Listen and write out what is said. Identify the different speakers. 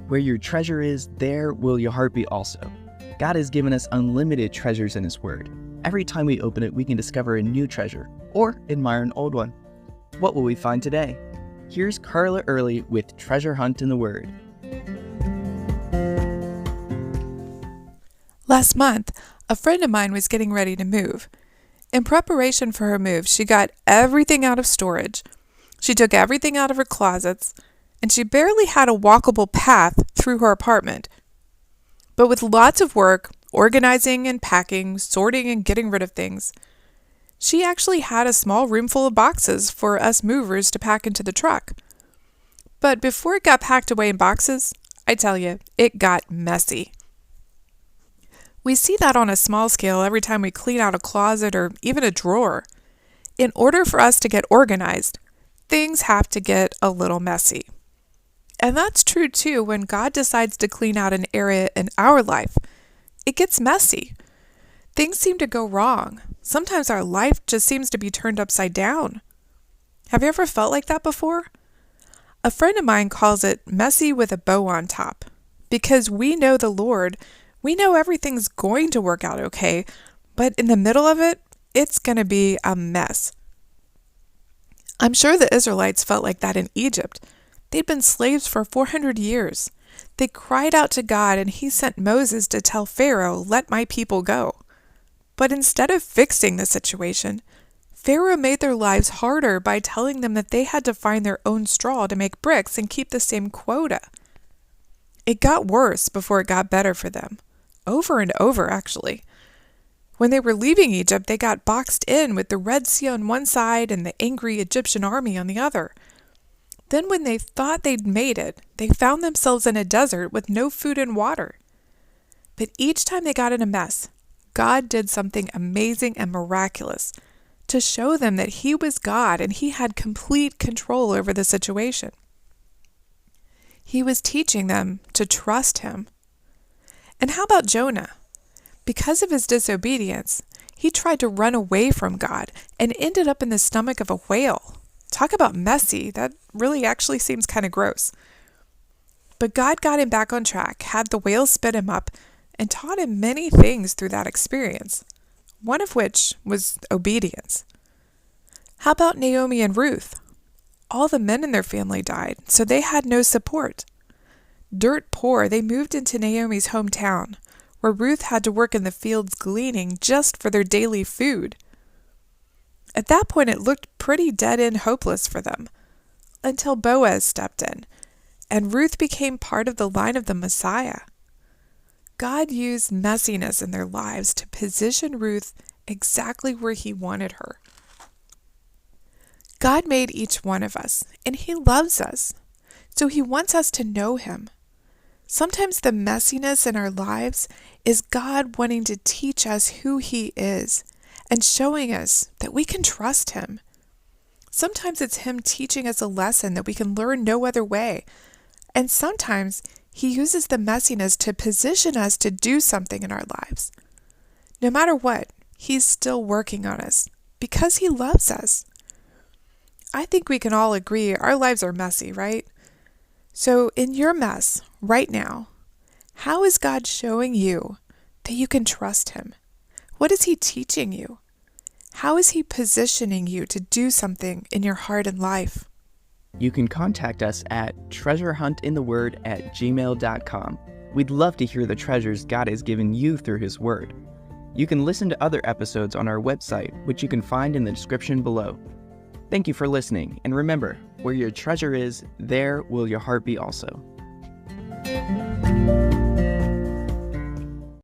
Speaker 1: Where your treasure is, there will your heart be also. God has given us unlimited treasures in His Word. Every time we open it, we can discover a new treasure or admire an old one. What will we find today? Here's Carla Early with Treasure Hunt in the Word.
Speaker 2: Last month, a friend of mine was getting ready to move. In preparation for her move, she got everything out of storage. She took everything out of her closets, and she barely had a walkable path through her apartment. But with lots of work, organizing and packing, sorting and getting rid of things, she actually had a small room full of boxes for us movers to pack into the truck. But before it got packed away in boxes, I tell you, it got messy. We see that on a small scale every time we clean out a closet or even a drawer. In order for us to get organized, things have to get a little messy. And that's true too when God decides to clean out an area in our life. It gets messy. Things seem to go wrong. Sometimes our life just seems to be turned upside down. Have you ever felt like that before? A friend of mine calls it messy with a bow on top. Because we know the Lord, we know everything's going to work out okay, but in the middle of it, it's going to be a mess. I'm sure the Israelites felt like that in Egypt. They'd been slaves for 400 years. They cried out to God, and He sent Moses to tell Pharaoh, "Let my people go." But instead of fixing the situation, Pharaoh made their lives harder by telling them that they had to find their own straw to make bricks and keep the same quota. It got worse before it got better for them. Over and over, actually. When they were leaving Egypt, they got boxed in with the Red Sea on one side and the angry Egyptian army on the other. Then when they thought they'd made it, they found themselves in a desert with no food and water. But each time they got in a mess, God did something amazing and miraculous to show them that He was God and He had complete control over the situation. He was teaching them to trust Him. And how about Jonah? Because of his disobedience, he tried to run away from God and ended up in the stomach of a whale. Talk about messy. That really actually seems kind of gross. But God got him back on track, had the whale spit him up, and taught him many things through that experience, one of which was obedience. How about Naomi and Ruth? All the men in their family died, so they had no support. Dirt poor, they moved into Naomi's hometown, where Ruth had to work in the fields gleaning just for their daily food. At that point, it looked pretty dead-end hopeless for them, until Boaz stepped in, and Ruth became part of the line of the Messiah. God used messiness in their lives to position Ruth exactly where He wanted her. God made each one of us, and He loves us, so He wants us to know Him. Sometimes the messiness in our lives is God wanting to teach us who He is and showing us that we can trust Him. Sometimes it's Him teaching us a lesson that we can learn no other way. And sometimes He uses the messiness to position us to do something in our lives. No matter what, He's still working on us because He loves us. I think we can all agree our lives are messy, right? So in your mess right now, how is God showing you that you can trust Him? What is He teaching you? How is He positioning you to do something in your heart and life?
Speaker 1: You can contact us at treasurehuntintheword@gmail.com. We'd love to hear the treasures God has given you through His Word. You can listen to other episodes on our website, which you can find in the description below. Thank you for listening, and remember, where your treasure is, there will your heart be also.